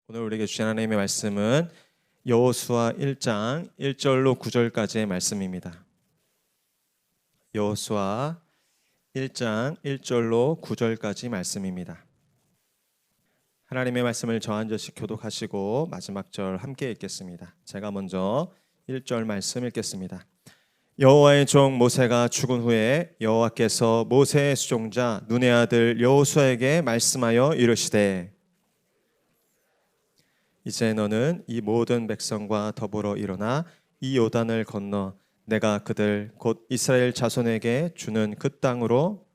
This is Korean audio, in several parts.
오늘 우리에게 주신 하나님의 말씀은 여호수아 1장 1절로 9절까지의 말씀입니다. 여호수아 1장 1절로 9절까지 말씀입니다. 하나님의 말씀을 저 한 절씩 교독하시고 마지막 절 함께 읽겠습니다. 제가 먼저 1절 말씀 읽겠습니다. 여호와의 종 모세가 죽은 후에 여호와께서 모세의 수종자 눈의 아들 여호수아에게 말씀하여 이르시되 이제 너는 이 모든 백성과 더불어 일어나 이 요단을 건너 내가 그들 곧 이스라엘 자손에게 주는 그 땅으로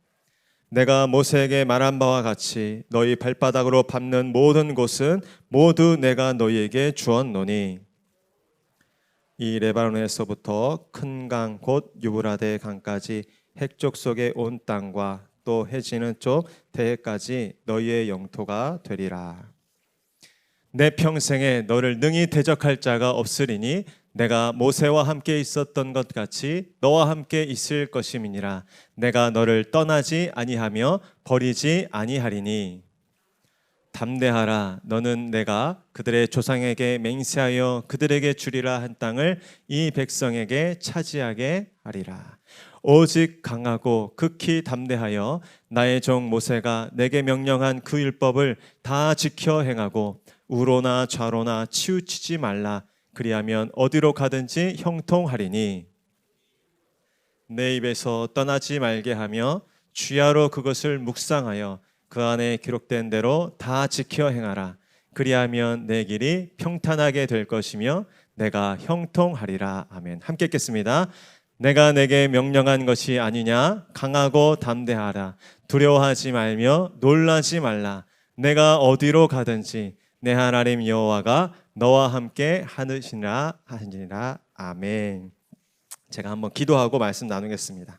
내가 모세에게 말한 바와 같이 너희 발바닥으로 밟는 모든 곳은 모두 내가 너희에게 주었노니 이 레바논에서부터 큰 강 곧 유브라데 강까지 핵족 속에 온 땅과 또 해지는 쪽 대해까지 너희의 영토가 되리라. 내 평생에 너를 능히 대적할 자가 없으리니 내가 모세와 함께 있었던 것 같이 너와 함께 있을 것임이니라. 내가 너를 떠나지 아니하며 버리지 아니하리니 담대하라. 너는 내가 그들의 조상에게 맹세하여 그들에게 주리라 한 땅을 이 백성에게 차지하게 하리라. 오직 강하고 극히 담대하여 나의 종 모세가 내게 명령한 그 율법을 다 지켜 행하고 우로나 좌로나 치우치지 말라. 그리하면 어디로 가든지 형통하리니 내 입에서 떠나지 말게 하며 주야로 그것을 묵상하여 그 안에 기록된 대로 다 지켜 행하라. 그리하면 내 길이 평탄하게 될 것이며 내가 형통하리라. 아멘. 함께 읽겠습니다. 내가 내게 명령한 것이 아니냐? 강하고 담대하라. 두려워하지 말며 놀라지 말라. 내가 어디로 가든지 내 하나님 여호와가 너와 함께 하시니라. 아멘. 제가 한번 기도하고 말씀 나누겠습니다.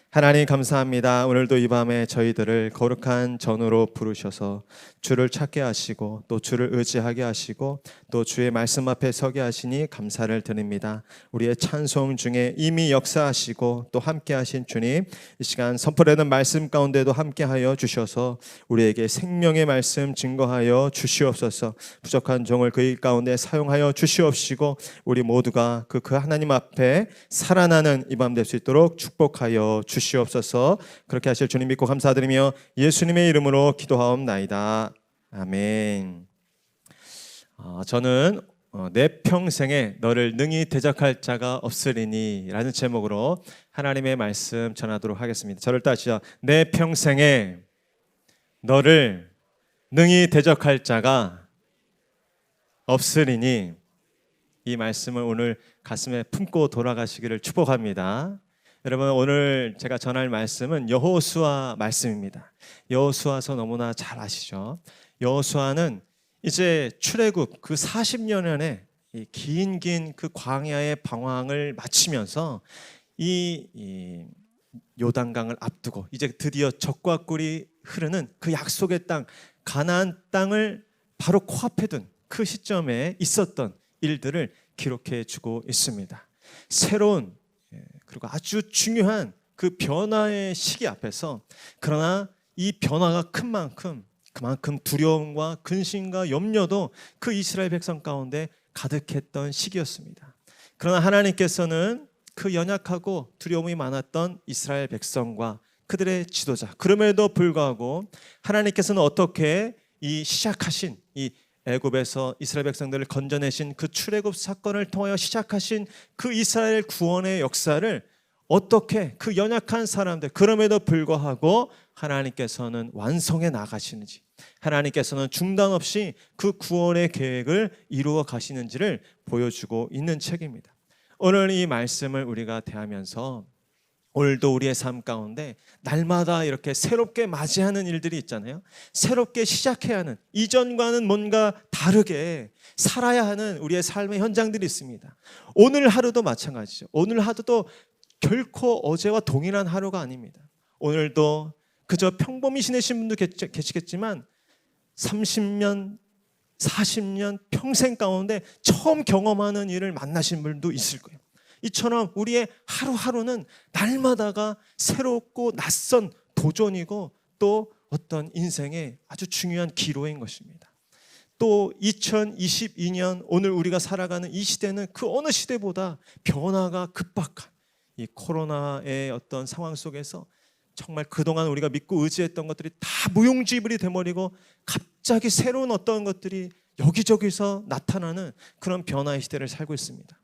하나님 감사합니다. 오늘도 이 밤에 저희들을 거룩한 전으로 부르셔서 주를 찾게 하시고 또 주를 의지하게 하시고 또 주의 말씀 앞에 서게 하시니 감사를 드립니다. 우리의 찬송 중에 이미 역사하시고 또 함께 하신 주님, 이 시간 선포되는 말씀 가운데도 함께하여 주셔서 우리에게 생명의 말씀 증거하여 주시옵소서. 부족한 종을 그 일 가운데 사용하여 주시옵시고 우리 모두가 그 하나님 앞에 살아나는 이 밤 될 수 있도록 축복하여 주시옵소서. 그렇게 하실 주님 믿고 감사드리며 예수님의 이름으로 기도하옵나이다. 아멘. 저는 내 평생에 너를 능히 대적할 자가 없으리니 라는 제목으로 하나님의 말씀 전하도록 하겠습니다. 저를 따시죠. 내 평생에 너를 능히 대적할 자가 없으리니, 이 말씀을 오늘 가슴에 품고 돌아가시기를 축복합니다. 여러분, 오늘 제가 전할 말씀은 여호수아 말씀입니다. 여호수아서 너무나 잘 아시죠? 여호수아는 이제 출애굽 그 40여년의 긴 그 광야의 방황을 마치면서 이 요단강을 앞두고 이제 드디어 적과 꿀이 흐르는 그 약속의 땅 가나안 땅을 바로 코앞에 둔 그 시점에 있었던 일들을 기록해 주고 있습니다. 새로운 그리고 아주 중요한 그 변화의 시기 앞에서, 그러나 이 변화가 큰 만큼 그만큼 두려움과 근심과 염려도 그 이스라엘 백성 가운데 가득했던 시기였습니다. 그러나 하나님께서는 그 연약하고 두려움이 많았던 이스라엘 백성과 그들의 지도자, 그럼에도 불구하고 하나님께서는 어떻게 이 시작하신 이 애굽에서 이스라엘 백성들을 건져내신 그 출애굽 사건을 통하여 시작하신 그 이스라엘 구원의 역사를 어떻게 그 연약한 사람들, 그럼에도 불구하고 하나님께서는 완성해 나가시는지, 하나님께서는 중단 없이 그 구원의 계획을 이루어 가시는지를 보여주고 있는 책입니다. 오늘 이 말씀을 우리가 대하면서 오늘도 우리의 삶 가운데 날마다 이렇게 새롭게 맞이하는 일들이 있잖아요. 새롭게 시작해야 하는, 이전과는 뭔가 다르게 살아야 하는 우리의 삶의 현장들이 있습니다. 오늘 하루도 마찬가지죠. 오늘 하루도 결코 어제와 동일한 하루가 아닙니다. 오늘도 그저 평범히 지내신 분도 계시겠지만 30년, 40년 평생 가운데 처음 경험하는 일을 만나신 분도 있을 거예요. 이처럼 우리의 하루하루는 날마다가 새롭고 낯선 도전이고 또 어떤 인생의 아주 중요한 기로인 것입니다. 또 2022년 오늘 우리가 살아가는 이 시대는 그 어느 시대보다 변화가 급박한 이 코로나의 어떤 상황 속에서 정말 그동안 우리가 믿고 의지했던 것들이 다 무용지물이 돼버리고 갑자기 새로운 어떤 것들이 여기저기서 나타나는 그런 변화의 시대를 살고 있습니다.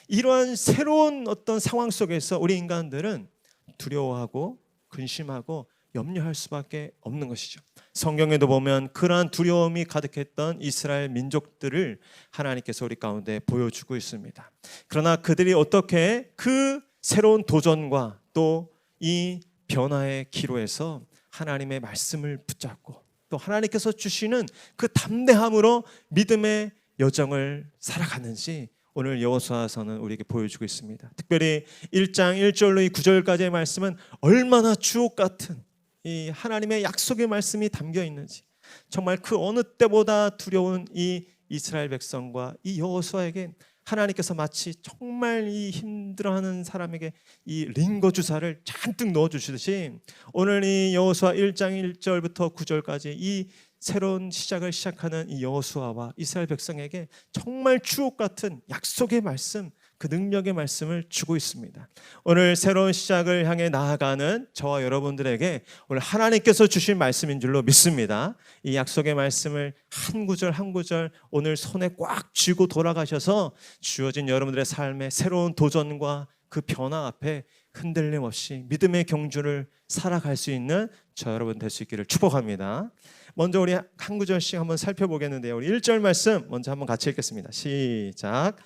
이러한 새로운 어떤 상황 속에서 우리 인간들은 두려워하고 근심하고 염려할 수밖에 없는 것이죠. 성경에도 보면 그러한 두려움이 가득했던 이스라엘 민족들을 하나님께서 우리 가운데 보여주고 있습니다. 그러나 그들이 어떻게 그 새로운 도전과 또 이 변화의 기로에서 하나님의 말씀을 붙잡고 또 하나님께서 주시는 그 담대함으로 믿음의 여정을 살아가는지 오늘 여호수아서는 우리에게 보여주고 있습니다. 특별히 1장 1절로 이 9절까지의 말씀은 얼마나 주옥 같은 이 하나님의 약속의 말씀이 담겨 있는지, 정말 그 어느 때보다 두려운 이 이스라엘 백성과 이 여호수아에게 하나님께서 마치 정말 이 힘들어하는 사람에게 이 링거 주사를 잔뜩 넣어주시듯이 오늘 이 여호수아 1장 1절부터 9절까지 이 새로운 시작을 시작하는 이 여호수아와 이스라엘 백성에게 정말 주옥 같은 약속의 말씀, 그 능력의 말씀을 주고 있습니다. 오늘 새로운 시작을 향해 나아가는 저와 여러분들에게 오늘 하나님께서 주신 말씀인 줄로 믿습니다. 이 약속의 말씀을 한 구절 한 구절 오늘 손에 꽉 쥐고 돌아가셔서 주어진 여러분들의 삶의 새로운 도전과 그 변화 앞에 흔들림 없이 믿음의 경주를 살아갈 수 있는 저 여러분 될 수 있기를 축복합니다. 먼저 우리 한 구절씩 한번 살펴보겠는데요. 우리 1절 말씀 먼저 한번 같이 읽겠습니다. 시작.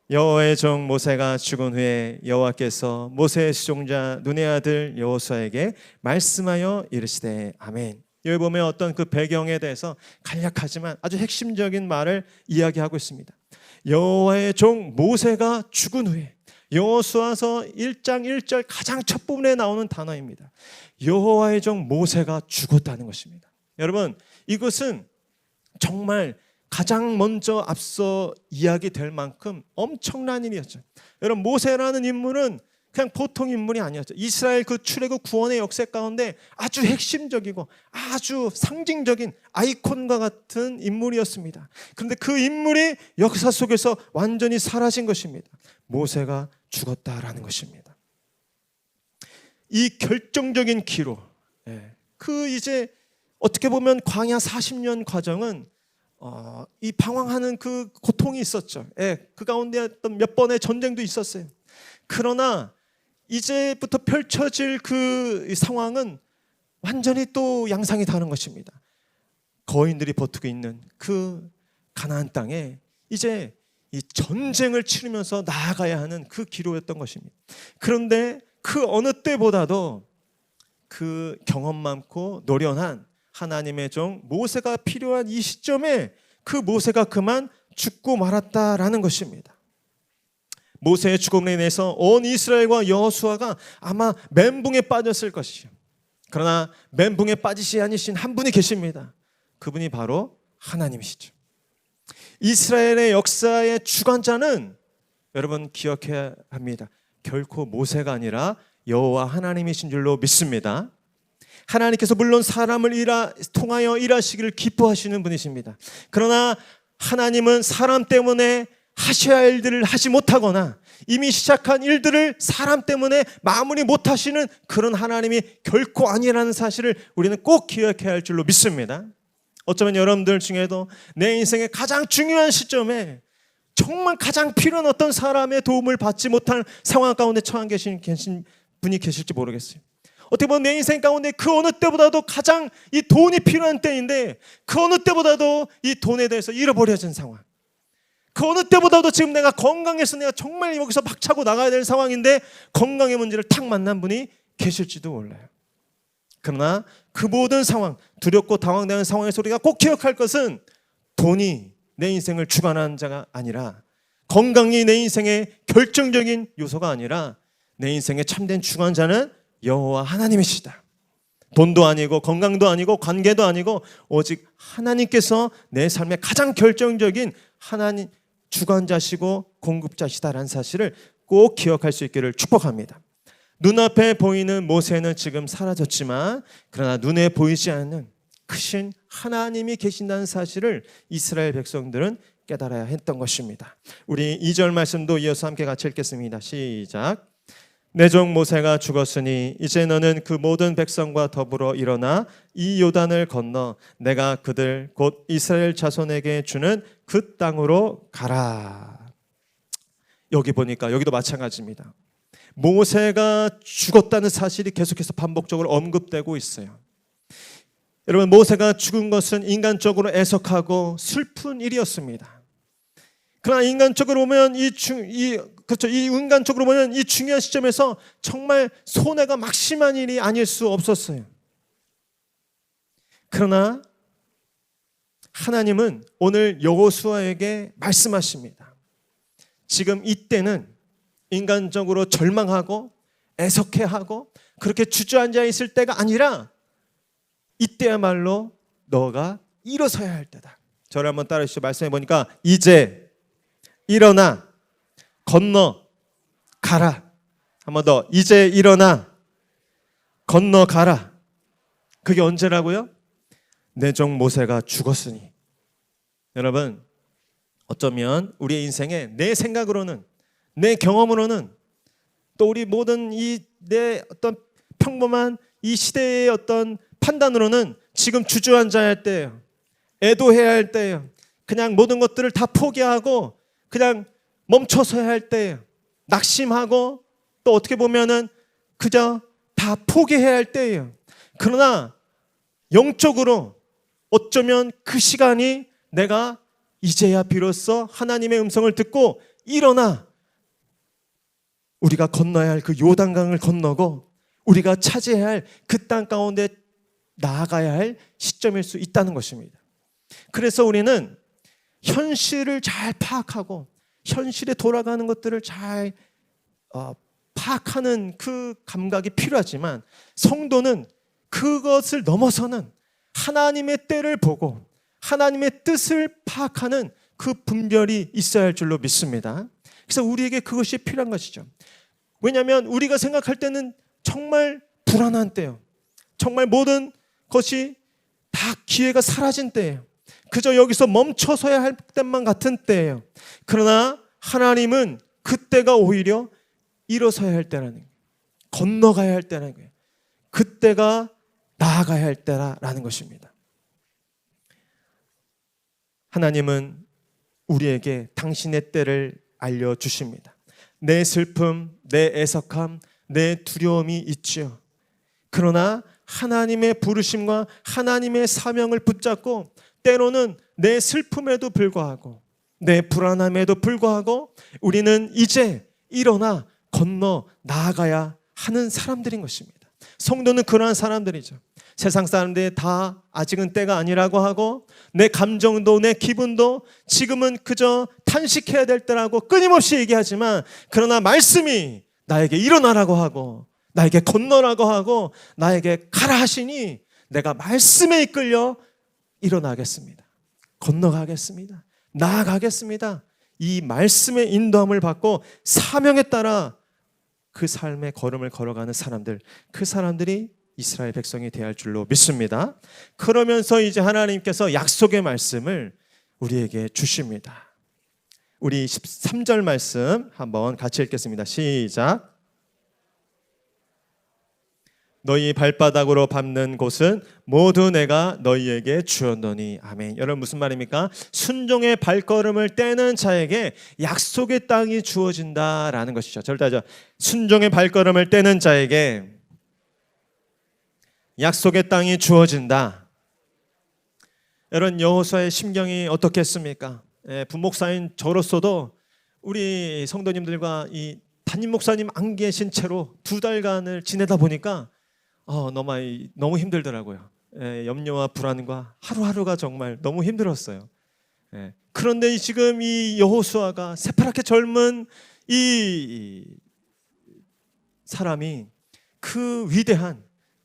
여호와의 종 모세가 죽은 후에 여호와께서 모세의 수종자 눈의 아들 여호수아에게 말씀하여 이르시되 아멘. 여기 보면 어떤 그 배경에 대해서 간략하지만 아주 핵심적인 말을 이야기하고 있습니다. 여호와의 종 모세가 죽은 후에, 여호수아서 1장 1절 가장 첫 부분에 나오는 단어입니다. 여호와의 종 모세가 죽었다는 것입니다. 여러분, 이것은 정말 가장 먼저 앞서 이야기될 만큼 엄청난 일이었죠. 여러분, 모세라는 인물은 그냥 보통 인물이 아니었죠. 이스라엘 그 출애굽 구원의 역사 가운데 아주 핵심적이고 아주 상징적인 아이콘과 같은 인물이었습니다. 그런데 그 인물이 역사 속에서 완전히 사라진 것입니다. 모세가 죽었다라는 것입니다. 이 결정적인 기로, 그 이제 어떻게 보면 광야 40년 과정은 이 방황하는 그 고통이 있었죠. 그 가운데 어떤 몇 번의 전쟁도 있었어요. 그러나 이제부터 펼쳐질 그 상황은 완전히 또 양상이 다른 것입니다. 거인들이 버티고 있는 그 가나안 땅에 이제 이 전쟁을 치르면서 나아가야 하는 그 기로였던 것입니다. 그런데 그 어느 때보다도 그 경험 많고 노련한 하나님의 종 모세가 필요한 이 시점에 그 모세가 그만 죽고 말았다라는 것입니다. 모세의 죽음으로 인해서 온 이스라엘과 여호수아가 아마 멘붕에 빠졌을 것이죠. 그러나 멘붕에 빠지시 아니신 한 분이 계십니다. 그분이 바로 하나님이시죠. 이스라엘의 역사의 주관자는 여러분 기억해야 합니다. 결코 모세가 아니라 여호와 하나님이신 줄로 믿습니다. 하나님께서 물론 사람을 통하여 일하시기를 기뻐하시는 분이십니다. 그러나 하나님은 사람 때문에 하셔야 할 일들을 하지 못하거나 이미 시작한 일들을 사람 때문에 마무리 못하시는 그런 하나님이 결코 아니라는 사실을 우리는 꼭 기억해야 할 줄로 믿습니다. 어쩌면 여러분들 중에도 내 인생의 가장 중요한 시점에 정말 가장 필요한 어떤 사람의 도움을 받지 못한 상황 가운데 처한 계신 분이 계실지 모르겠어요. 어떻게 보면 내 인생 가운데 그 어느 때보다도 가장 이 돈이 필요한 때인데 그 어느 때보다도 이 돈에 대해서 잃어버려진 상황, 그 어느 때보다도 지금 내가 건강해서 내가 정말 여기서 막 차고 나가야 될 상황인데 건강의 문제를 탁 만난 분이 계실지도 몰라요. 그러나 그 모든 상황, 두렵고 당황되는 상황에서 우리가 꼭 기억할 것은 돈이 내 인생을 주관하는 자가 아니라, 건강이 내 인생의 결정적인 요소가 아니라 내 인생의 참된 주관자는 여호와 하나님이시다. 돈도 아니고 건강도 아니고 관계도 아니고 오직 하나님께서 내 삶의 가장 결정적인 하나님 주관자시고 공급자시다라는 사실을 꼭 기억할 수 있기를 축복합니다. 눈앞에 보이는 모세는 지금 사라졌지만 그러나 눈에 보이지 않는 크신 하나님이 계신다는 사실을 이스라엘 백성들은 깨달아야 했던 것입니다. 우리 2절 말씀도 이어서 함께 같이 읽겠습니다. 시작. 내 종 모세가 죽었으니 이제 너는 그 모든 백성과 더불어 일어나 이 요단을 건너 내가 그들 곧 이스라엘 자손에게 주는 그 땅으로 가라. 여기 보니까 여기도 마찬가지입니다. 모세가 죽었다는 사실이 계속해서 반복적으로 언급되고 있어요. 여러분, 모세가 죽은 것은 인간적으로 애석하고 슬픈 일이었습니다. 그러나 인간적으로 보면 이 인간적으로 보면 이 중요한 시점에서 정말 손해가 막심한 일이 아닐 수 없었어요. 그러나 하나님은 오늘 여호수아에게 말씀하십니다. 지금 이때는 인간적으로 절망하고 애석해하고 그렇게 주저앉아 있을 때가 아니라 이때야말로 너가 일어서야 할 때다. 저를 한번 따라 주시죠. 말씀해 보니까 이제 일어나 건너 가라. 한 번 더. 이제 일어나 건너 가라. 그게 언제라고요? 내 종 모세가 죽었으니. 여러분, 어쩌면 우리의 인생에 내 생각으로는, 내 경험으로는, 또 우리 모든 내 어떤 평범한 이 시대의 어떤 판단으로는 지금 주저앉아야 할 때예요. 애도해야 할 때예요. 그냥 모든 것들을 다 포기하고 그냥 멈춰서야 할 때예요. 낙심하고 또 어떻게 보면은 그저 다 포기해야 할 때예요. 그러나 영적으로 어쩌면 그 시간이 내가 이제야 비로소 하나님의 음성을 듣고 일어나 우리가 건너야 할 그 요단강을 건너고 우리가 차지해야 할 그 땅 가운데 나아가야 할 시점일 수 있다는 것입니다. 그래서 우리는 현실을 잘 파악하고 현실에 돌아가는 것들을 잘 파악하는 그 감각이 필요하지만 성도는 그것을 넘어서는 하나님의 때를 보고 하나님의 뜻을 파악하는 그 분별이 있어야 할 줄로 믿습니다. 그래서 우리에게 그것이 필요한 것이죠. 왜냐하면 우리가 생각할 때는 정말 불안한 때예요. 정말 모든 것이 다 기회가 사라진 때예요. 그저 여기서 멈춰서야 할 때만 같은 때예요. 그러나 하나님은 그때가 오히려 일어서야 할 때라는 거예요. 건너가야 할 때라는 거예요. 그때가 나아가야 할 때라는 것입니다. 하나님은 우리에게 당신의 때를 알려주십니다. 내 슬픔, 내 애석함, 내 두려움이 있지요. 그러나 하나님의 부르심과 하나님의 사명을 붙잡고 때로는 내 슬픔에도 불구하고 내 불안함에도 불구하고 우리는 이제 일어나 건너 나아가야 하는 사람들인 것입니다. 성도는 그러한 사람들이죠. 세상 사람들이 다 아직은 때가 아니라고 하고 내 감정도 내 기분도 지금은 그저 탄식해야 될 때라고 끊임없이 얘기하지만 그러나 말씀이 나에게 일어나라고 하고 나에게 건너라고 하고 나에게 가라 하시니 내가 말씀에 이끌려 일어나겠습니다. 건너가겠습니다. 나아가겠습니다. 이 말씀의 인도함을 받고 사명에 따라 그 삶의 걸음을 걸어가는 사람들, 그 사람들이 이스라엘 백성이 되어야 할 줄로 믿습니다. 그러면서 이제 하나님께서 약속의 말씀을 우리에게 주십니다. 우리 13절 말씀 한번 같이 읽겠습니다. 시작. 너희 발바닥으로 밟는 곳은 모두 내가 너희에게 주었노니. 아멘. 여러분 무슨 말입니까? 순종의 발걸음을 떼는 자에게 약속의 땅이 주어진다라는 것이죠. 절대 하죠. 순종의 발걸음을 떼는 자에게 약속의 땅이 주어진다. 여러분 여호수아의 심경이 어떻겠습니까? 부목사인 저로서도 우리 성도님들과 이 담임 목사님 안 계신 채로 2달간을 지내다 보니까 너무 힘들더라고요. 염려와 불안과 하루하루가 정말 너무 힘들었어요. 그런데 지금 이 여호수아가 새파랗게 젊은 이 사람이 그 위대한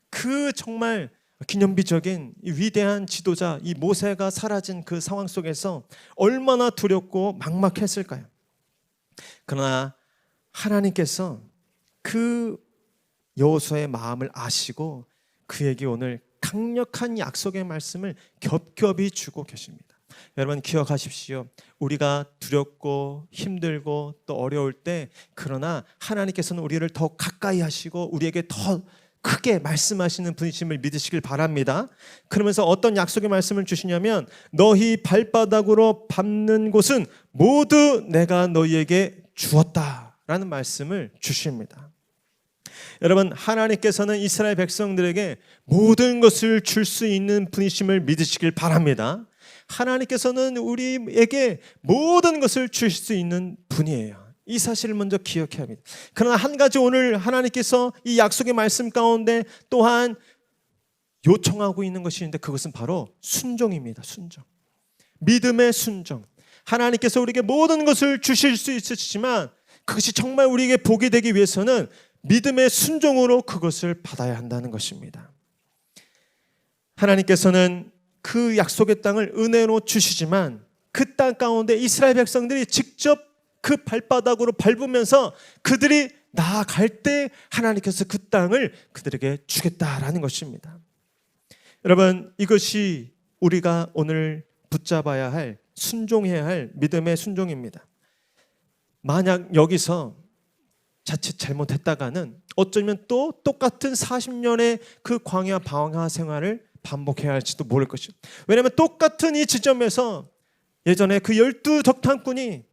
그 정말 기념비적인 이 위대한 지도자 이 모세가 사라진 그 상황 속에서 얼마나 두렵고 막막했을까요? 그러나 하나님께서 그 여호수아의 마음을 아시고 그에게 오늘 강력한 약속의 말씀을 겹겹이 주고 계십니다. 여러분 기억하십시오. 우리가 두렵고 힘들고 또 어려울 때, 그러나 하나님께서는 우리를 더 가까이 하시고 우리에게 더 크게 말씀하시는 분이심을 믿으시길 바랍니다. 그러면서 어떤 약속의 말씀을 주시냐면, 너희 발바닥으로 밟는 곳은 모두 내가 너희에게 주었다라는 말씀을 주십니다. 여러분, 하나님께서는 이스라엘 백성들에게 모든 것을 줄 수 있는 분이심을 믿으시길 바랍니다. 하나님께서는 우리에게 모든 것을 주실 수 있는 분이에요. 이 사실을 먼저 기억해야 합니다. 그러나 한 가지 오늘 하나님께서 이 약속의 말씀 가운데 또한 요청하고 있는 것이 있는데, 그것은 바로 순종입니다. 순종. 믿음의 순종. 하나님께서 우리에게 모든 것을 주실 수 있으시지만 그것이 정말 우리에게 복이 되기 위해서는 믿음의 순종으로 그것을 받아야 한다는 것입니다. 하나님께서는 그 약속의 땅을 은혜로 주시지만 그 땅 가운데 이스라엘 백성들이 직접 그 발바닥으로 밟으면서 그들이 나아갈 때 하나님께서 그 땅을 그들에게 주겠다라는 것입니다. 여러분, 이것이 우리가 오늘 붙잡아야 할, 순종해야 할 믿음의 순종입니다. 만약 여기서 자칫 잘못했다가는 어쩌면 또 똑같은 40년의 그 광야 방황 생활을 반복해야 할지도 모를 것이죠. 왜냐하면 똑같은 이 지점에서 예전에 그 12 정탐꾼이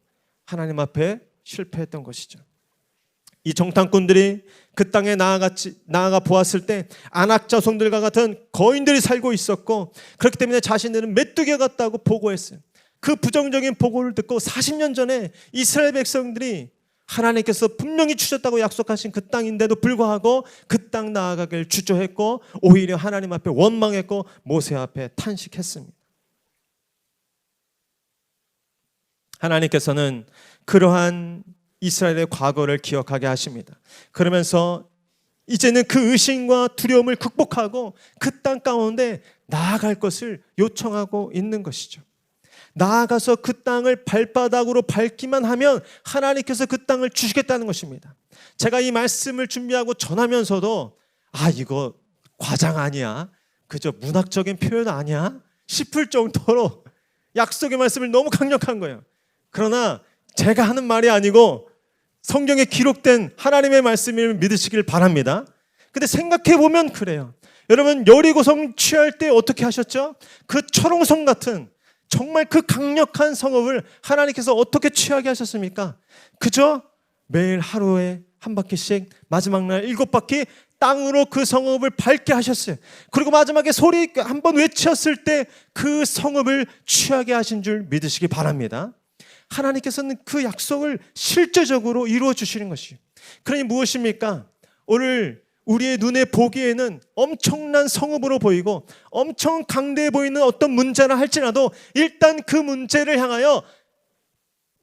하나님 앞에 실패했던 것이죠. 이 정탐꾼들이 그 땅에 나아가 보았을 때 아낙 자손들과 같은 거인들이 살고 있었고, 그렇기 때문에 자신들은 메뚜기 같다고 보고했어요. 그 부정적인 보고를 듣고 40년 전에 이스라엘 백성들이 하나님께서 분명히 주셨다고 약속하신 그 땅인데도 불구하고 그 땅 나아가길 주저했고 오히려 하나님 앞에 원망했고 모세 앞에 탄식했습니다. 하나님께서는 그러한 이스라엘의 과거를 기억하게 하십니다. 그러면서 이제는 그 의심과 두려움을 극복하고 그 땅 가운데 나아갈 것을 요청하고 있는 것이죠. 나아가서 그 땅을 발바닥으로 밟기만 하면 하나님께서 그 땅을 주시겠다는 것입니다. 제가 이 말씀을 준비하고 전하면서도 이거 과장 아니야? 그저 문학적인 표현 아니야? 싶을 정도로 약속의 말씀을 너무 강력한 거예요. 그러나 제가 하는 말이 아니고 성경에 기록된 하나님의 말씀을 믿으시길 바랍니다. 근데 생각해보면 그래요. 여러분, 여리고성 취할 때 어떻게 하셨죠? 그 철옹성 같은 정말 그 강력한 성읍을 하나님께서 어떻게 취하게 하셨습니까? 그저 매일 하루에 한 바퀴씩 마지막 날 7바퀴 땅으로 그 성읍을 밟게 하셨어요. 그리고 마지막에 소리 한번 외쳤을 때 그 성읍을 취하게 하신 줄 믿으시기 바랍니다. 하나님께서는 그 약속을 실제적으로 이루어 주시는 것이에요. 그러니 무엇입니까? 오늘 우리의 눈에 보기에는 엄청난 성읍으로 보이고 엄청 강대해 보이는 어떤 문제라 할지라도 일단 그 문제를 향하여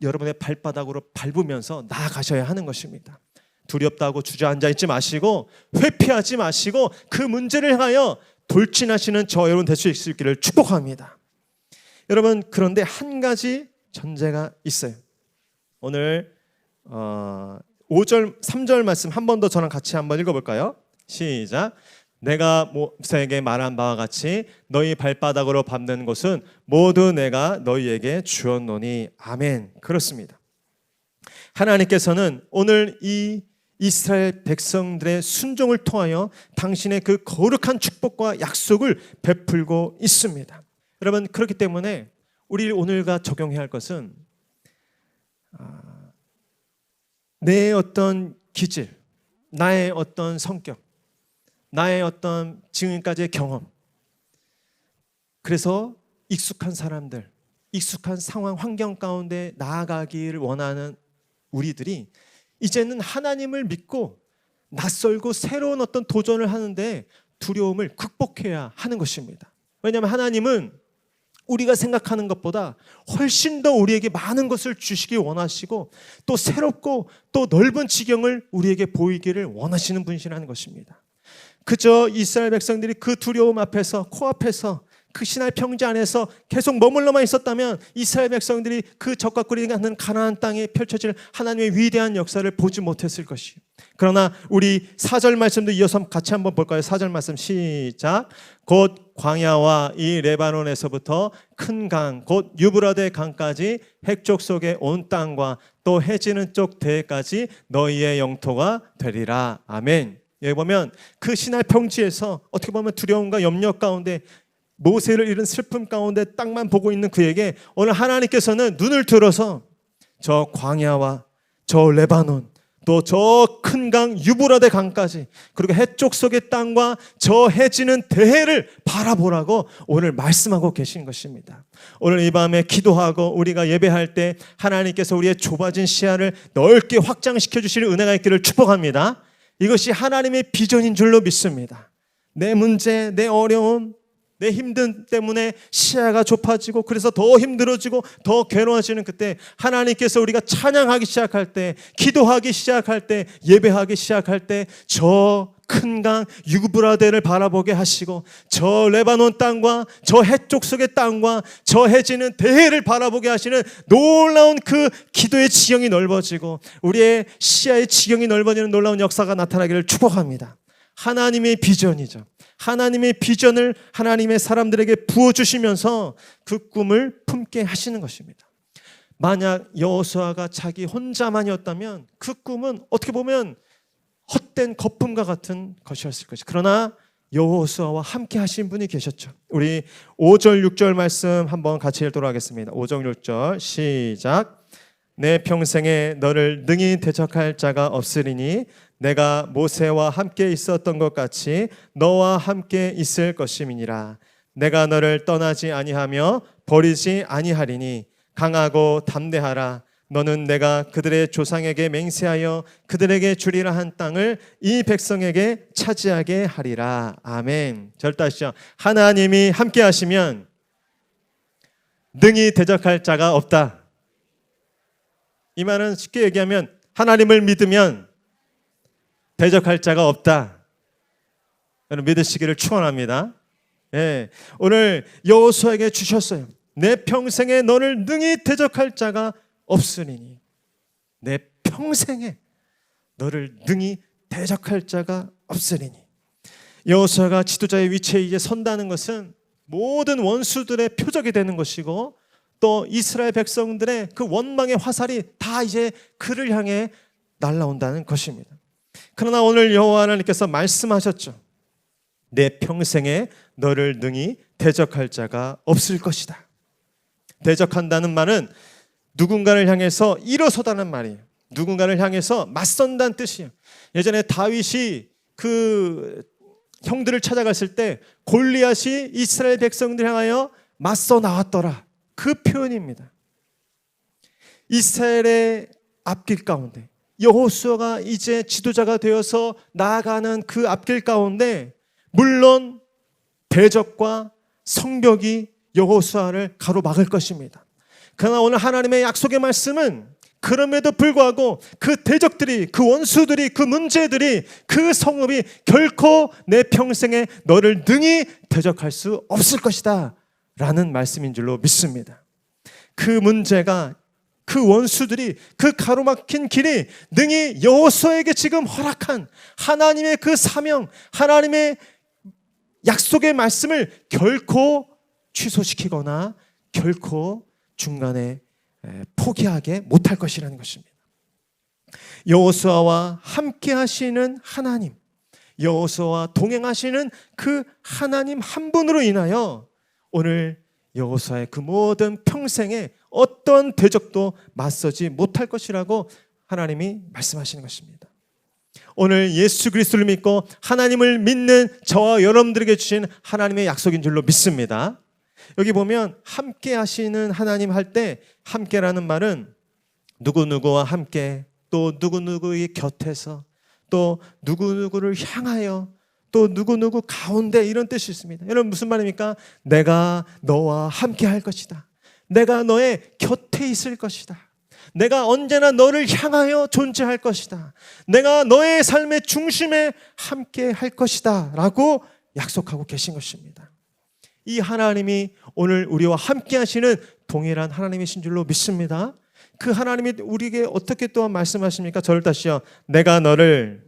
여러분의 발바닥으로 밟으면서 나아가셔야 하는 것입니다. 두렵다고 주저앉아 있지 마시고 회피하지 마시고 그 문제를 향하여 돌진하시는 저 여러분 될 수 있기를 축복합니다. 여러분, 그런데 한 가지 전제가 있어요. 오늘 5절, 3절 말씀 한 번 더 저랑 같이 한번 읽어볼까요? 시작. 내가 모세에게 말한 바와 같이 너희 발바닥으로 밟는 곳은 모두 내가 너희에게 주었노니. 아멘. 그렇습니다. 하나님께서는 오늘 이 이스라엘 백성들의 순종을 통하여 당신의 그 거룩한 축복과 약속을 베풀고 있습니다. 여러분, 그렇기 때문에 우리 오늘과 적용해야 할 것은 내 어떤 기질, 나의 어떤 성격, 나의 어떤 지금까지의 경험, 그래서 익숙한 사람들, 익숙한 상황, 환경 가운데 나아가기를 원하는 우리들이 이제는 하나님을 믿고 낯설고 새로운 어떤 도전을 하는데 두려움을 극복해야 하는 것입니다. 왜냐하면 하나님은 우리가 생각하는 것보다 훨씬 더 우리에게 많은 것을 주시기 원하시고 또 새롭고 또 넓은 지경을 우리에게 보이기를 원하시는 분이시라는 것입니다. 그저 이스라엘 백성들이 그 두려움 앞에서 코앞에서 그 시나이 평지 안에서 계속 머물러만 있었다면 이스라엘 백성들이 그 적과 꿀이 가는 가나안 땅에 펼쳐질 하나님의 위대한 역사를 보지 못했을 것이에요. 그러나 우리 4절 말씀도 이어서 같이 한번 볼까요? 4절 말씀 시작. 곧 광야와 이 레바논에서부터 큰 강, 곧 유브라데 강까지 핵족 속의 온 땅과 또 해지는 쪽 대까지 너희의 영토가 되리라. 아멘. 여기 보면 그 시나이 평지에서 어떻게 보면 두려움과 염려 가운데 모세를 잃은 슬픔 가운데 땅만 보고 있는 그에게 오늘 하나님께서는 눈을 들어서 저 광야와 저 레바논 또 저 큰 강 유브라데 강까지 그리고 해쪽 속의 땅과 저 해지는 대해를 바라보라고 오늘 말씀하고 계신 것입니다. 오늘 이 밤에 기도하고 우리가 예배할 때 하나님께서 우리의 좁아진 시야를 넓게 확장시켜 주시는 은혜가 있기를 축복합니다. 이것이 하나님의 비전인 줄로 믿습니다. 내 문제, 내 어려움, 내 힘든 때문에 시야가 좁아지고 그래서 더 힘들어지고 더 괴로워지는 그때 하나님께서 우리가 찬양하기 시작할 때, 기도하기 시작할 때, 예배하기 시작할 때 저 큰 강 유브라데를 바라보게 하시고 저 레바논 땅과 저 해쪽 속의 땅과 저 해지는 대해를 바라보게 하시는 놀라운 그 기도의 지경이 넓어지고 우리의 시야의 지경이 넓어지는 놀라운 역사가 나타나기를 축복합니다. 하나님의 비전이죠. 하나님의 비전을 하나님의 사람들에게 부어주시면서 그 꿈을 품게 하시는 것입니다. 만약 여호수아가 자기 혼자만이었다면 그 꿈은 어떻게 보면 헛된 거품과 같은 것이었을 것이죠. 그러나 여호수아와 함께 하신 분이 계셨죠. 우리 5절 6절 말씀 한번 같이 읽도록 하겠습니다. 5절 6절 시작. 내 평생에 너를 능히 대적할 자가 없으리니 내가 모세와 함께 있었던 것 같이 너와 함께 있을 것임이니라. 내가 너를 떠나지 아니하며 버리지 아니하리니 강하고 담대하라. 너는 내가 그들의 조상에게 맹세하여 그들에게 주리라 한 땅을 이 백성에게 차지하게 하리라. 아멘. 절다시죠. 하나님이 함께 하시면 능히 대적할 자가 없다. 이 말은 쉽게 얘기하면 하나님을 믿으면 대적할 자가 없다. 여러분 믿으시기를 축원합니다. 예, 오늘 여호수아에게 주셨어요. 내 평생에 너를 능히 대적할 자가 없으리니. 내 평생에 너를 능히 대적할 자가 없으리니. 여호수아가 지도자의 위치에 이제 선다는 것은 모든 원수들의 표적이 되는 것이고 또 이스라엘 백성들의 그 원망의 화살이 다 이제 그를 향해 날아온다는 것입니다. 그러나 오늘 여호와 하나님께서 말씀하셨죠. 내 평생에 너를 능히 대적할 자가 없을 것이다. 대적한다는 말은 누군가를 향해서 일어서다는 말이에요. 누군가를 향해서 맞선다는 뜻이에요. 예전에 다윗이 그 형들을 찾아갔을 때 골리앗이 이스라엘 백성들 향하여 맞서 나왔더라. 그 표현입니다. 이스라엘의 앞길 가운데 여호수아가 이제 지도자가 되어서 나아가는 그 앞길 가운데 물론 대적과 성벽이 여호수아를 가로막을 것입니다. 그러나 오늘 하나님의 약속의 말씀은 그럼에도 불구하고 그 대적들이, 그 원수들이, 그 문제들이, 그 성읍이 결코 내 평생에 너를 능히 대적할 수 없을 것이다 라는 말씀인 줄로 믿습니다. 그 문제가, 그 원수들이, 그 가로막힌 길이 능히 여호수아에게 지금 허락한 하나님의 그 사명, 하나님의 약속의 말씀을 결코 취소시키거나 결코 중간에 포기하게 못할 것이라는 것입니다. 여호수아와 함께 하시는 하나님, 여호수아와 동행하시는 그 하나님 한 분으로 인하여 오늘 여호수아의 그 모든 평생에 어떤 대적도 맞서지 못할 것이라고 하나님이 말씀하시는 것입니다. 오늘 예수 그리스도를 믿고 하나님을 믿는 저와 여러분들에게 주신 하나님의 약속인 줄로 믿습니다. 여기 보면 함께 하시는 하나님 할 때 함께라는 말은 누구누구와 함께, 또 누구누구의 곁에서, 또 누구누구를 향하여, 또 누구누구 가운데, 이런 뜻이 있습니다. 여러분 무슨 말입니까? 내가 너와 함께 할 것이다. 내가 너의 곁에 있을 것이다. 내가 언제나 너를 향하여 존재할 것이다. 내가 너의 삶의 중심에 함께 할 것이다 라고 약속하고 계신 것입니다. 이 하나님이 오늘 우리와 함께 하시는 동일한 하나님이신 줄로 믿습니다. 그 하나님이 우리에게 어떻게 또한 말씀하십니까? 저를 다시요. 내가 너를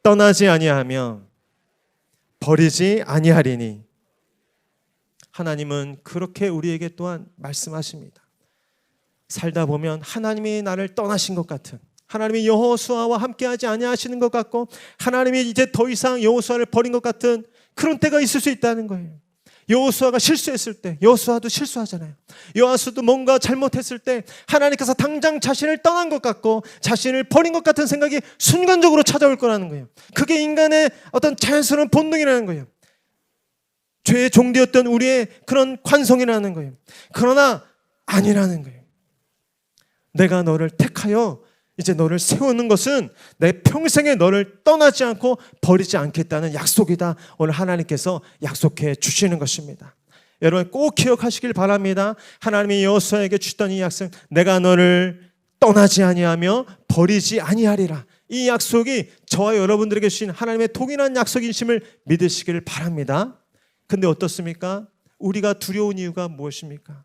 떠나지 아니하며 버리지 아니하리니. 하나님은 그렇게 우리에게 또한 말씀하십니다. 살다 보면 하나님이 나를 떠나신 것 같은, 하나님이 여호수아와 함께하지 아니하시는 것 같고, 하나님이 이제 더 이상 여호수아를 버린 것 같은 그런 때가 있을 수 있다는 거예요. 여호수아가 실수했을 때, 여호수아도 실수하잖아요. 여호수아도 뭔가 잘못했을 때 하나님께서 당장 자신을 떠난 것 같고 자신을 버린 것 같은 생각이 순간적으로 찾아올 거라는 거예요. 그게 인간의 어떤 자연스러운 본능이라는 거예요. 죄의 종되었던 우리의 그런 관성이라는 거예요. 그러나 아니라는 거예요. 내가 너를 택하여 이제 너를 세우는 것은 내 평생에 너를 떠나지 않고 버리지 않겠다는 약속이다. 오늘 하나님께서 약속해 주시는 것입니다. 여러분 꼭 기억하시길 바랍니다. 하나님이 여호수아에게 주셨던 이 약속, 내가 너를 떠나지 아니하며 버리지 아니하리라. 이 약속이 저와 여러분들에게 주신 하나님의 동일한 약속이심을 믿으시기를 바랍니다. 근데 어떻습니까? 우리가 두려운 이유가 무엇입니까?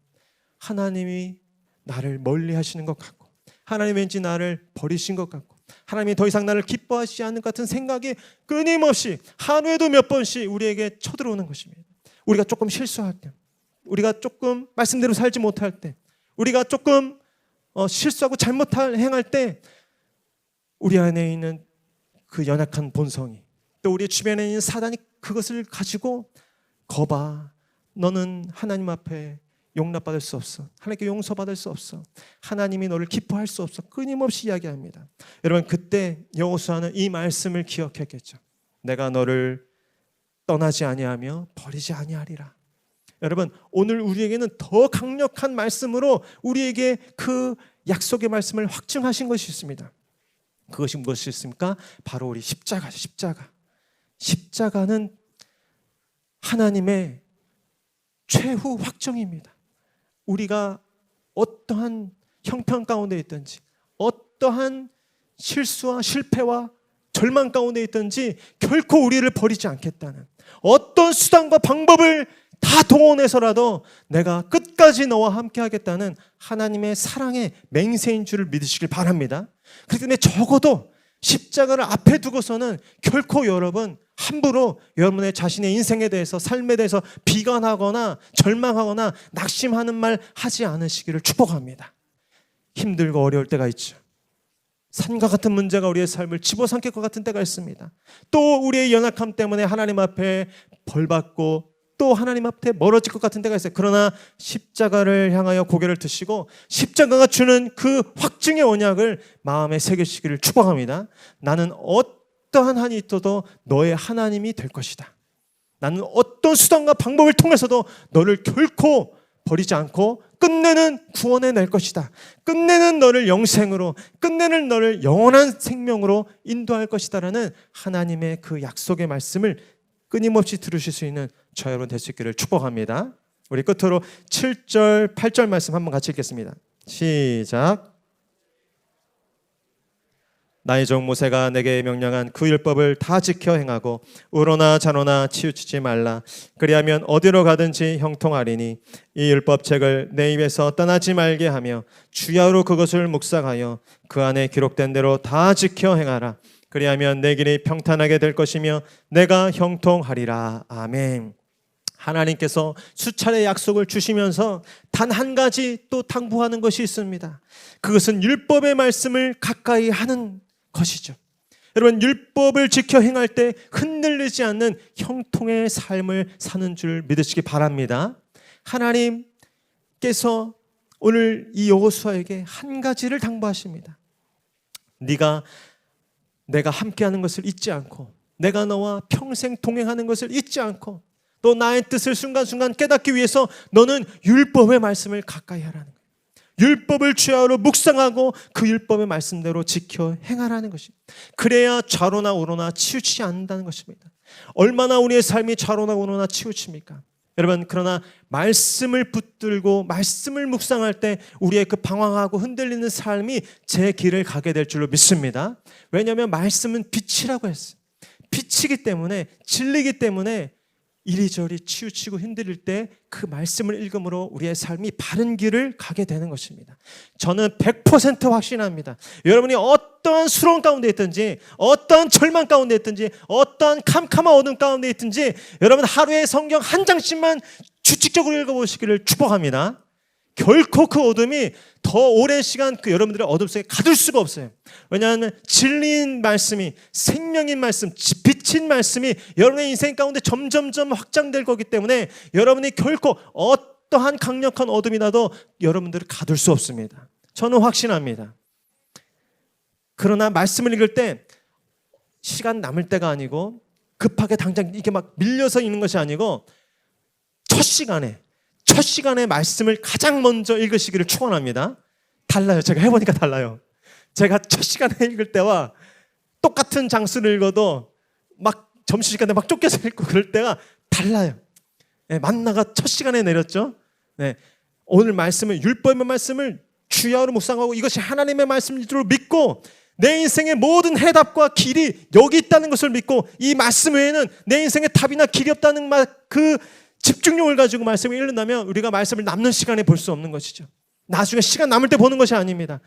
하나님이 나를 멀리 하시는 것 같고, 하나님 왠지 나를 버리신 것 같고, 하나님이 더 이상 나를 기뻐하시지 않는 것 같은 생각이 끊임없이 하루에도 몇 번씩 우리에게 쳐들어오는 것입니다. 우리가 조금 실수할 때, 우리가 조금 말씀대로 살지 못할 때, 우리가 조금 실수하고 행할 때 우리 안에 있는 그 연약한 본성이, 또 우리 주변에 있는 사단이 그것을 가지고 거봐, 너는 하나님 앞에 용납받을 수 없어, 하나님께 용서받을 수 없어, 하나님이 너를 기뻐할 수 없어, 끊임없이 이야기합니다. 여러분 그때 여호수아는 이 말씀을 기억했겠죠. 내가 너를 떠나지 아니하며 버리지 아니하리라. 여러분 오늘 우리에게는 더 강력한 말씀으로 우리에게 그 약속의 말씀을 확증하신 것이 있습니다. 그것이 무엇이 있습니까? 바로 우리 십자가죠. 십자가는 하나님의 최후 확정입니다. 우리가 어떠한 형편 가운데 있든지, 어떠한 실수와 실패와 절망 가운데 있든지 결코 우리를 버리지 않겠다는, 어떤 수단과 방법을 다 동원해서라도 내가 끝까지 너와 함께 하겠다는 하나님의 사랑의 맹세인 줄을 믿으시길 바랍니다. 그렇기 때문에 적어도 십자가를 앞에 두고서는 결코 여러분 함부로 여러분의 자신의 인생에 대해서, 삶에 대해서 비관하거나 절망하거나 낙심하는 말 하지 않으시기를 축복합니다. 힘들고 어려울 때가 있죠. 산과 같은 문제가 우리의 삶을 집어삼킬 것 같은 때가 있습니다. 또 우리의 연약함 때문에 하나님 앞에 벌받고 또 하나님 앞에 멀어질 것 같은 때가 있어요. 그러나 십자가를 향하여 고개를 드시고 십자가가 주는 그 확증의 언약을 마음에 새기시기를 축복합니다. 나는 어떠한 한이 있어도 너의 하나님이 될 것이다. 나는 어떤 수단과 방법을 통해서도 너를 결코 버리지 않고 끝내는 구원해 낼 것이다. 끝내는 너를 영생으로, 끝내는 너를 영원한 생명으로 인도할 것이다라는 하나님의 그 약속의 말씀을 끊임없이 들으실 수 있는 저 여러분 될 수 있기를 축복합니다. 우리 끝으로 7절, 8절 말씀 한번 같이 읽겠습니다. 시작. 나의 종 모세가 내게 명령한 그 율법을 다 지켜 행하고 우로나 좌로나 치우치지 말라. 그리하면 어디로 가든지 형통하리니 이 율법책을 내 입에서 떠나지 말게 하며 주야로 그것을 묵상하여 그 안에 기록된 대로 다 지켜 행하라. 그리하면 내 길이 평탄하게 될 것이며 내가 형통하리라. 아멘. 하나님께서 수차례 약속을 주시면서 단 한 가지 또 당부하는 것이 있습니다. 그것은 율법의 말씀을 가까이 하는 것이죠. 여러분 율법을 지켜 행할 때 흔들리지 않는 형통의 삶을 사는 줄 믿으시기 바랍니다. 하나님께서 오늘 이 여호수아에게 한 가지를 당부하십니다. 내가 함께하는 것을 잊지 않고, 내가 너와 평생 동행하는 것을 잊지 않고, 또 나의 뜻을 순간순간 깨닫기 위해서 너는 율법의 말씀을 가까이 하라는 거예요. 율법을 주야로 묵상하고 그 율법의 말씀대로 지켜 행하라는 것입니다. 그래야 좌로나 우로나 치우치지 않는다는 것입니다. 얼마나 우리의 삶이 좌로나 우로나 치우칩니까? 여러분 그러나 말씀을 붙들고 말씀을 묵상할 때 우리의 그 방황하고 흔들리는 삶이 제 길을 가게 될 줄로 믿습니다. 왜냐하면 말씀은 빛이라고 했어요. 빛이기 때문에, 진리이기 때문에 이리저리 치우치고 흔들릴 때 그 말씀을 읽음으로 우리의 삶이 바른 길을 가게 되는 것입니다. 저는 100% 확신합니다. 여러분이 어떠한 수렁 가운데 있든지, 어떠한 절망 가운데 있든지, 어떠한 캄캄한 어둠 가운데 있든지, 여러분 하루에 성경 한 장씩만 규칙적으로 읽어보시기를 축복합니다. 결코 그 어둠이 더 오랜 시간 그 여러분들의 어둠 속에 가둘 수가 없어요. 왜냐하면 진리인 말씀이, 생명인 말씀, 빛인 말씀이 여러분의 인생 가운데 점점점 확장될 거기 때문에 여러분이 결코 어떠한 강력한 어둠이 나도 여러분들을 가둘 수 없습니다. 저는 확신합니다. 그러나 말씀을 읽을 때 시간 남을 때가 아니고 급하게 당장 이게 막 밀려서 읽는 것이 아니고 첫 시간에 말씀을 가장 먼저 읽으시기를 축원합니다. 달라요. 제가 해보니까 달라요. 제가 첫 시간에 읽을 때와 똑같은 장수를 읽어도 막 점심시간에 막 쫓겨서 읽고 그럴 때가 달라요. 네, 만나가 첫 시간에 내렸죠. 네, 오늘 말씀을, 율법의 말씀을 주야로 묵상하고 이것이 하나님의 말씀인 줄 믿고 내 인생의 모든 해답과 길이 여기 있다는 것을 믿고 이 말씀 외에는 내 인생의 답이나 길이 없다는 그 집중력을 가지고 말씀을 읽는다면 우리가 말씀을 남는 시간에 볼 수 없는 것이죠. 나중에 시간 남을 때 보는 것이 아닙니다.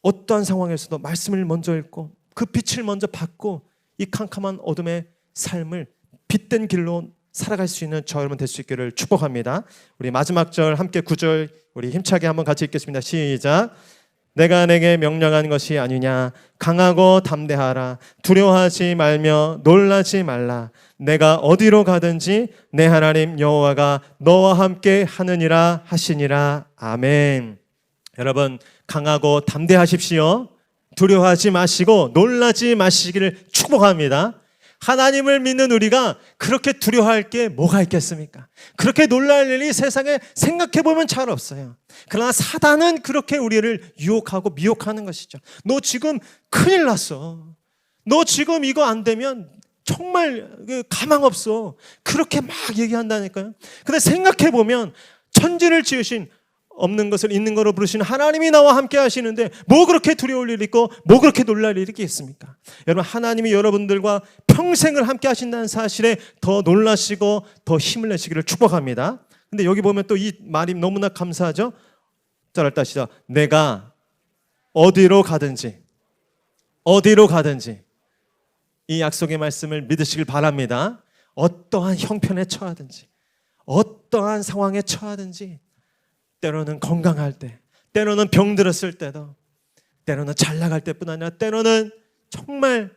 어떠한 상황에서도 말씀을 먼저 읽고 그 빛을 먼저 받고 이 캄캄한 어둠의 삶을 빛된 길로 살아갈 수 있는 저 여러분 될 수 있기를 축복합니다. 우리 마지막 절 함께 9절 우리 힘차게 한번 같이 읽겠습니다. 시작. 내가 내게 명령한 것이 아니냐. 강하고 담대하라. 두려워하지 말며 놀라지 말라. 내가 어디로 가든지 내 하나님 여호와가 너와 함께 하느니라 하시니라. 아멘. 여러분 강하고 담대하십시오. 두려워하지 마시고 놀라지 마시기를 축복합니다. 하나님을 믿는 우리가 그렇게 두려워할 게 뭐가 있겠습니까? 그렇게 놀랄 일이 세상에 생각해보면 잘 없어요. 그러나 사단은 그렇게 우리를 유혹하고 미혹하는 것이죠. 너 지금 큰일 났어. 너 지금 이거 안 되면 정말 가망 없어. 그렇게 막 얘기한다니까요. 근데 생각해보면 천지를 지으신 없는 것을 있는 거로 부르시는 하나님이 나와 함께 하시는데 뭐 그렇게 두려울 일이 있고 뭐 그렇게 놀랄 일이 있겠습니까? 여러분 하나님이 여러분들과 평생을 함께 하신다는 사실에 더 놀라시고 더 힘을 내시기를 축복합니다. 근데 여기 보면 또 이 말이 너무나 감사하죠. 따라 시작. 내가 어디로 가든지 이 약속의 말씀을 믿으시길 바랍니다. 어떠한 형편에 처하든지 어떠한 상황에 처하든지 때로는 건강할 때, 때로는 병들었을 때도, 때로는 잘 나갈 때뿐 아니라 때로는 정말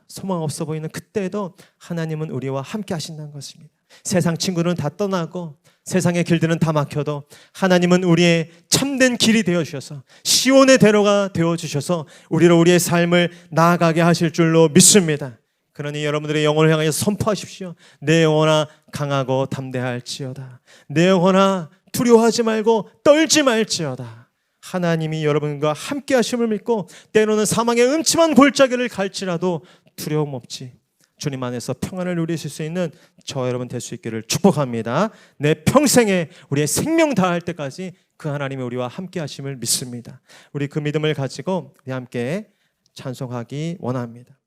소망 없어 보이는 그때에도 하나님은 우리와 함께 하신다는 것입니다. 세상 친구는 다 떠나고 세상의 길들은 다 막혀도 하나님은 우리의 참된 길이 되어주셔서 시온의 대로가 되어주셔서 우리로 우리의 삶을 나아가게 하실 줄로 믿습니다. 그러니 여러분들의 영혼을 향해서 선포하십시오. 내 영혼아 강하고 담대할지어다. 내 영혼아 두려워하지 말고 떨지 말지어다. 하나님이 여러분과 함께 하심을 믿고 때로는 사망의 음침한 골짜기를 갈지라도 두려움 없이 주님 안에서 평안을 누리실 수 있는 저 여러분 될 수 있기를 축복합니다. 내 평생에 우리의 생명 다할 때까지 그 하나님이 우리와 함께 하심을 믿습니다. 우리 그 믿음을 가지고 우리 함께 찬송하기 원합니다.